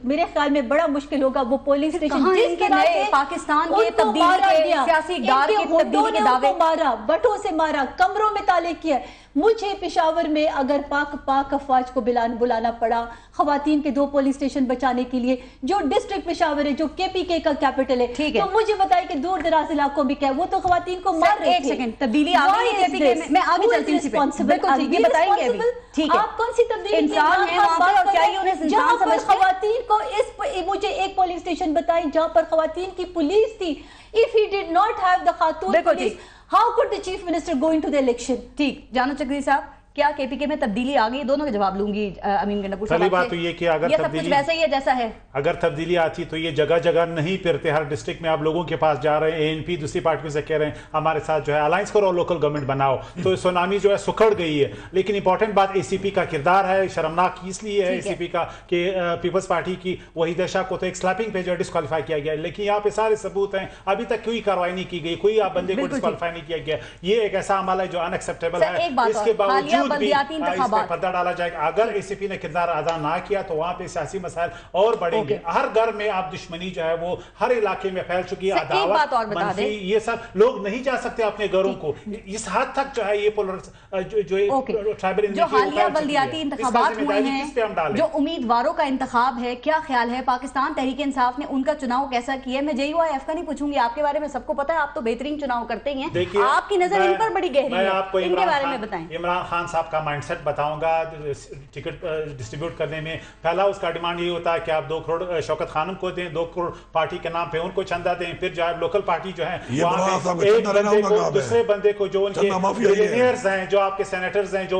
मेरे ख्याल में बड़ा मुश्किल होगा वो पोलिंग स्टेशन जिस तरह से पाकिस्तान के तब्दीली के सियासी इक़दार की तब्दीली के दावे, मारा, बटों से मारा, कमरों में ताले किया। मुझे पेशावर में अगर पाक अफवाज को बुलाना पड़ा खवातीन के 2 पोलिंग स्टेशन बचाने के लिए, जो डिस्ट्रिक्ट पेशावर है, जो KPK का कैपिटल है, तो मुझे बताइए कि दूर दराज इलाकों में क्या, वो तो खवातीन को मार रहे थे। एक सेकंड, तब्दीली आ गई है KPK में, मैं आगे चलती हूं, बिल्कुल ये बताएंगे अभी, ठीक है। आप कौन सी तब्दीली इंसान है वहां पर, और क्या ये उन्हें इंसान समझते हैं? खवातीन को मुझे एक पोलिंग स्टेशन बताएं जहां पर खवातीन की पुलिस थी। If he did not have the Khatoon police, how could the chief minister go into the election? ठीक, जानो चक्री साहब, क्या KPK में तब्दीली आ गई? दोनों के जवाब लूंगी अमीन गंडापुर साहब। पहली बात तो ये कि अगर ये सब कुछ वैसा ही है जैसा है, अगर तब्दीली आती तो ये जगह जगह नहीं फिरते, हर डिस्ट्रिक्ट में आप लोगों के पास जा रहे हैं, ANP दूसरी पार्टियों से कह रहे हैं हमारे साथ जो है अलायंस करो, लोकल गवर्नमेंट बनाओ, तो सुनामी जो है सुखड़ गई है। लेकिन इंपॉर्टेंट बात ACP का किरदार है, शर्मनाक इसलिए है ACP का कि पीपल्स पार्टी की वहीदा शाह को तो एक स्लैपिंग पे जो है डिस्क्वालीफाई किया गया, लेकिन यहाँ पे सारे सबूत हैं, अभी तक कोई कार्रवाई नहीं की गई, कोई आप बंदे को डिस्क्वालीफाई नहीं किया गया। ये एक ऐसा अमल है जो अनएक्सेप्टेबल है, इसके बावजूद भी पर्दा डाला जाएगा। अगर ACP ने किरदार अदा ना किया तो वहां पे सियासी मसाइल और बढ़ेंगे। हर घर में आप दुश्मनी जो है वो हर इलाके में फैल चुकी है, अदावत, मनफी, ये सब लोग नहीं जा सकते अपने घरों को, इस हद तक जो है ये ट्राइबल जो हालिया बल्दियाती इंतखाबात हुए हैं, जो उम्मीदवारों का इंतखाब है, क्या ख्याल है? पाकिस्तान तहरीक इंसाफ ने उनका चुनाव कैसा किया? मैं JUIF का नहीं पूछूंगी, आपके बारे में सबको पता है, आप तो बेहतरीन चुनाव करते ही हैं, आपकी नजर इन पर बड़ी गहरी है, इनके बारे में बताएं। इमरान खान साहब का माइंडसेट बताऊंगा टिकट डिस्ट्रीब्यूट करने में। पहला उसका डिमांड ये होता है कि आप 2 करोड़ शौकत खानम को दें, 2 करोड़ पार्टी के नाम पे उनको चंदा दें, फिर जो लोकल पार्टी जो है दूसरे बंदे को, जो उनके मिलियनियर्स हैं, जो आपके सेनेटर्स हैं, जो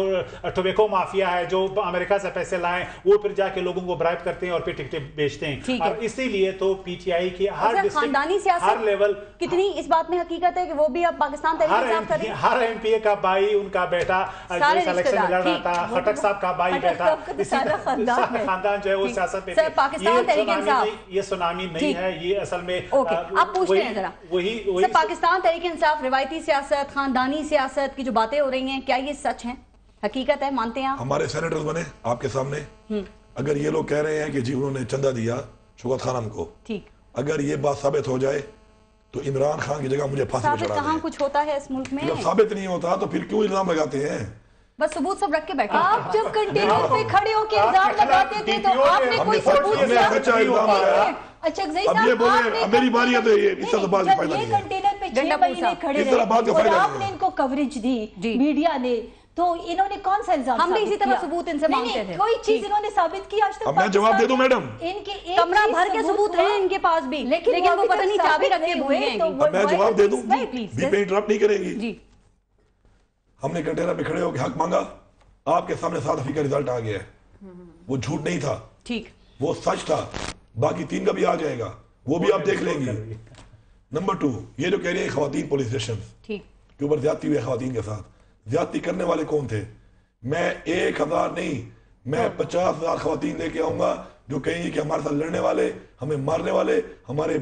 टोबैको माफिया है, जो अमेरिका से पैसे लाए, वो फिर जाके लोगों को ब्राइब करते हैं और फिर टिकटें बेचते हैं। और इसीलिए तो PTI की हर खानदानी सियासत, हर लेवल, कितनी इस बात में हकीकत है कि वो भी अब पाकिस्तान तहरीक कर रहे हैं। हर MPA का भाई, उनका बेटा जो इलेक्शन में लड़ रहा था, खटक साहब का भाई बेटा, खानदान जो है वो सियासत में, पाकिस्तान तहरीक इंसाफ, ये सुनामी नहीं है, ये असल में आप पूछते हैं जरा वही पाकिस्तान तहरीक इंसाफ, रिवायती सियासत, खानदानी सियासत की जो बातें हो रही हैं, क्या ये सच है, हकीकत है, मानते हैं आप? हमारे सेनेटर्स बने आपके सामने, अगर ये लोग कह रहे हैं कि जी उन्होंने चंदा दिया शौकत खानम को, ठीक, अगर ये बात साबित हो जाए तो इमरान खान की जगह मुझे फांसी पे चढ़ा दें। कहाँ कुछ होता है इस मुल्क में? जब साबित नहीं होता तो फिर क्यों इल्जाम लगाते हैं? बस सबूत सब रख के बैठे। आप जब कंटेनर पे खड़े होके इल्जाम लगाते थे तो आपने कोई सबूत अच्छा अब ये बोले मेरी बारी है तो ये इससे तो बात फायदा नहीं है। कंटेनर पे 6 महीने खड़े रहे और आपने इनको कवरेज दी, मीडिया ने, तो इन्होंने कौन सा इल्जाम? हमने इसी तरह सबूत इनसे मांगते थे, कोई चीज इन्होंने साबित की आज तक? अब मैं जवाब दे दूं मैडम, इनके कमरा भर के सबूत हैं इनके पास भी, लेकिन वो पता नहीं चाबी रख के हुए हैं। अब मैं जवाब दे दूं, बीच में इंटरप्ट नहीं करेगी जी। हमने कंटेनर पे खड़े होकर हक मांगा, आपके सामने 7 फीसद का रिजल्ट आ गया है, वो झूठ नहीं था, ठीक, वो सच था, बाकी 3 का भी आ जाएगा, वो भी आप देख लेंगे। नंबर 2, ये जो कह रही है खवातीन पुलिस स्टेशन के ऊपर ज्यादती हुई खवातीन के साथ, ज्यादती करने वाले कौन थे? मैं 1000 नहीं, मैं 50,000 खवातीन लेके आऊंगा जो कहेंगे कि हमारे साथ लड़ने वाले, हमें मारने वाले, हमारे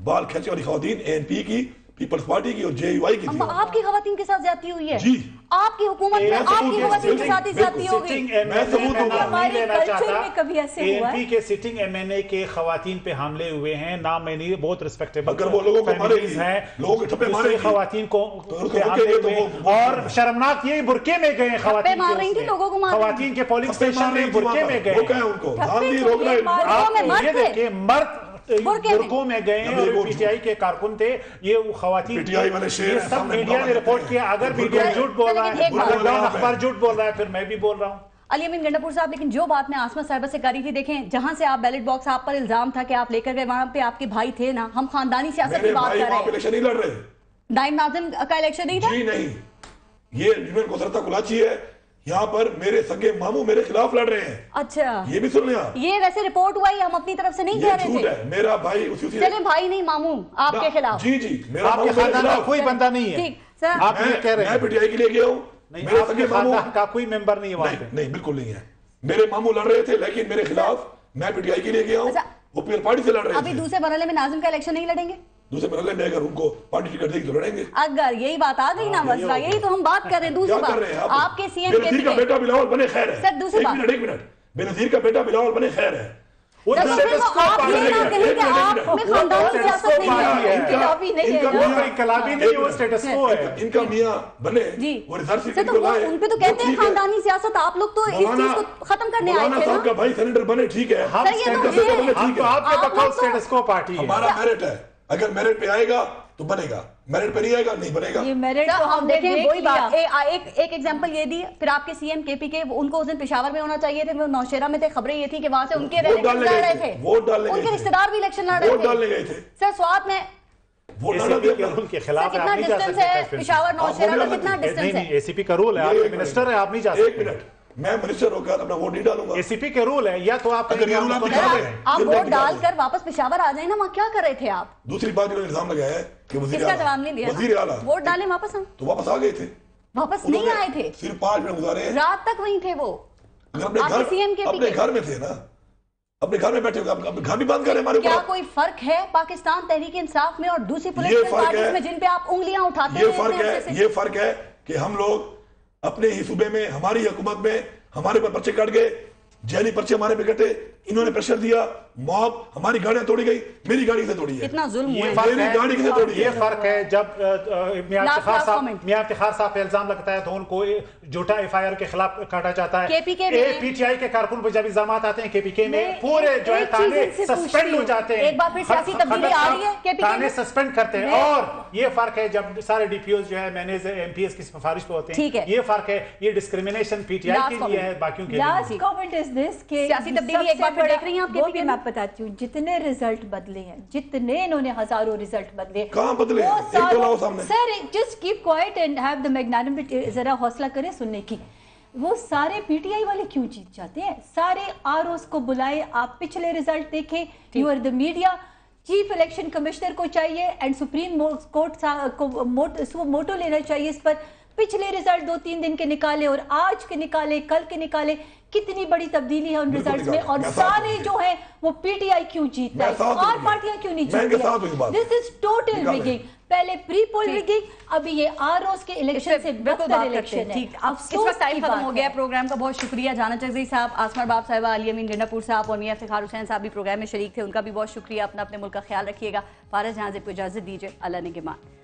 बाल खींचने वाली खवातीन ANP की, पीपल्स पार्टी की और JUI की थी। आपकी खवातीन के साथ ज्यादती हुई है जी, आपकी हुकूमत में आपकी खवातीन के साथ ही ज्यादती होगी। मैं सबूत दूंगा, हमारे कल्चर में कभी ऐसे हुआ है? ANP के सिटिंग MNA के खवातीन पे हमले हुए हैं, नाम में नहीं, बहुत रिस्पेक्टेबल, अगर वो लोगों को मारेगी, लोगों के ठप्पे मारेगी, खवातीन को हमले हुए, और शर्मनाक ये बुरके में गए खवातीन, मार रही थी लोगों को, खवातीन के पोलिंग स्टेशन में बुरके में गए, उनको ये देखिए मर्द बुरकों में गए हैं और PTI के कारकुन थे, ये खवातीन, ये सब मीडिया ने रिपोर्ट किया। अगर मीडिया झूठ बोल रहा है, अखबार झूठ बोल रहा है, फिर मैं भी बोल रहा हूँ। अली अमीन गंडापुर साहब, लेकिन जो बात मैं आसमा साहिबा से करी थी, देखें जहां से आप बैलेट बॉक्स आप पर इल्जाम था कि आप लेकर गए, वहां पे आपके भाई थे ना, हम खानदानी सियासत की बात कर रहे हैं। इलेक्शन नहीं लड़ रहे, नाइम नाज़िम का इलेक्शन नहीं था जी, नहीं, ये जिन्होंने कुदरत कुलाची है, یہاں پر میرے سگے ماموں میرے خلاف لڑ رہے ہیں. اچھا یہ بھی سن لیں آپ. یہ ویسے رپورٹ ہوا ہی ہم اپنی طرف سے نہیں کہہ رہے تھے. ہے میرا بھائی اسی چلیں بھائی نہیں ماموں آپ کے خلاف. جی میرا آپ کے خاندان کا کوئی بندہ نہیں ہے. ٹھیک سر آپ یہ کہہ رہے ہیں. میں پی ٹی آئی کے لیے گیا ہوں. میرے سگے خاندان کا کوئی ممبر نہیں ہے وہاں پہ. نہیں بالکل نہیں ہے. میرے ماموں لڑ رہے تھے لیکن میرے خلاف میں پی ٹی آئی کے لیے گیا ہوں. وہ پیپل پارٹی سے لڑ رہے تھے. ابھی دوسرے مرحلے میں ناظم کا الیکشن نہیں لڑیں گے؟ دوسرے مرحلے میں اگر ان کو پارٹی ٹکٹ دے گی تو لڑیں گے. اگر یہی بات آ گئی نا مسئلہ یہی تو ہم بات کر رہے ہیں. دوسری بات آپ کے سی ایم بے نظیر کا بیٹا بلاول بنے خیر ہے. سر دوسری بات ایک منٹ بے نظیر کا بیٹا بلاول بنے خیر ہے. آپ یہ نہ کہیں کہ آپ میں خاندانی سیاست نہیں ہے. انقلابی نہیں ہے. انقلابی نہیں وہ سٹیٹس کو ہے. ان کا میاں بنے وہ ریزرو سیٹ کو لائے. ان پہ تو کہتے ہیں خاندانی سیاست. آپ لوگ تو اس چیز کو ختم کرنے آئے تھے. مولانا صاحب کا بھائی سینیٹر بنے ٹھیک ہے. ہم تو آپ کے بقول سٹیٹس کو پارٹی ہے. ہمارا میرٹ ہے. اگر میرٹ پہ آئے گا تو بنے گا. میرٹ پہ نہیں آئے گا نہیں بنے گا. یہ میرٹ تو ہم دیکھیں وہی بات. ایک ایگزامپل یہ دی. پھر آپ کے سی ایم کے پی کے ان کو اس دن پشاور میں ہونا چاہیے تھے. وہ نوشیرہ میں تھے. خبریں یہ تھی کہ وہاں سے ان کے الیکشن لڑ رہے تھے. ان کے رشتہ دار بھی الیکشن لڑ رہے تھے. سر سوات میں کے خلاف کتنا ڈسٹنس ہے پشاور نوشیرہ کا؟ کتنا ڈسٹنس ہے؟ اے سی پی کا رول ہے. آپ منسٹر ہیں آپ نہیں جا سکتے. ایک منٹ میں منسٹر ہو کر اپنا ووٹ نہیں ڈالوں گا. اے سی پی کے رول ہے. یا تو آپ آپ ووٹ ڈال کر واپس پشاور آ جائیں نا. وہاں کیا کر رہے تھے آپ؟ دوسری بات جو الزام لگایا ہے کہ اس کا جواب نہیں دیا. وزیر اعلیٰ ووٹ ڈالیں واپس ہم تو واپس آ گئے تھے. واپس نہیں آئے تھے. صرف 5 منٹ گزارے ہیں. رات تک وہیں تھے وہ. اپنے گھر میں تھے نا. اپنے گھر میں بیٹھے ہوئے. اپنے گھر بھی بند کرے ہمارے. کیا کوئی فرق ہے پاکستان تحریک انصاف میں اور دوسری پولیٹیکل پارٹیز میں جن پہ آپ انگلیاں اٹھاتے ہیں؟ یہ فرق ہے کہ ہم لوگ اپنے ہی صوبے میں ہماری حکومت میں ہمارے پر پرچے کٹ گئے. جیلی پرچے ہمارے پہ کٹے. انہوں نے پریشر دیا. موب ہماری گاڑیاں توڑی گئی. میری گاڑی سے توڑی ہے. اتنا ظلم یہ ہوا ہے. میری گاڑی سے توڑی ہے. یہ فرق ہے جب میاں افتخار صاحب پہ الزام لگتا ہے تو ان کو جھوٹا ایف آئی آر کے خلاف کاٹا جاتا ہے. پی ٹی آئی کے کارکن پہ جب الزامات آتے ہیں کے پی کے میں پورے جو ہے تانے سسپینڈ ہو جاتے ہیں. ایک بار پھر سیاسی تبدیلی آ رہی ہے کے پی کے تانے سسپینڈ کرتے ہیں. اور یہ فرق ہے جب سارے ڈی پی اوز جو ہے مینیج ایم پی ایس کی سفارش پہ ہوتے ہیں. یہ فرق ہے. یہ ڈسکریمنیشن پی ٹی آئی کے لیے ہے باقیوں کے لیے. لاسٹ کامنٹ از دس کہ سیاسی تبدیلی ایک بار پھر دیکھ رہی ہیں آپ کے پی کے میں بتاتی ہوں جتنے ریزلٹ بدلے ہیں جتنے انہوں نے ہزاروں ریزلٹ بدلے کہاں بدلے ہیں؟ Sir just keep quiet and have the magnanimity. ذرا حوصلہ کریں سننے کی. وہ سارے پی ٹی آئی والے کیوں جیت جاتے ہیں؟ سارے آر اوز کو بلائے. آپ پچھلے ریزلٹ دیکھیں. You are the media. Chief election commissioner کو چاہیے اینڈ سپریم کورٹ کو موٹو لینا چاہیے اس پر. پچھلے ریزلٹ 2-3 دن کے نکالے اور آج کے نکالے کل کے نکالے. کتنی بڑی تبدیلی ہے ان ریزلٹس میں. اور سارے جو ہیں وہ پی ٹی آئی کیوں جیتتا ہے اور پارٹیاں کیوں نہیں جیتتی ہیں؟ دس از ٹوٹل ریگنگ. پہلے پری پول ریگنگ اب یہ آر اوز کے الیکشن سے بہتر الیکشن ہے. اب اس کا ٹائم ختم ہو گیا. پروگرام کا بہت شکریہ. جانا چغزئی صاحب, آسمر باب صاحبہ, علی امین گنڈا پور صاحب اور میاں افتخار حسین صاحب بھی پروگرام میں شریک تھے. ان کا بھی بہت شکریہ. اپنا اپنے ملک کا خیال رکھیے گا. فارس جہاں سے کو اجازت دیجیے. اللہ نگہبان.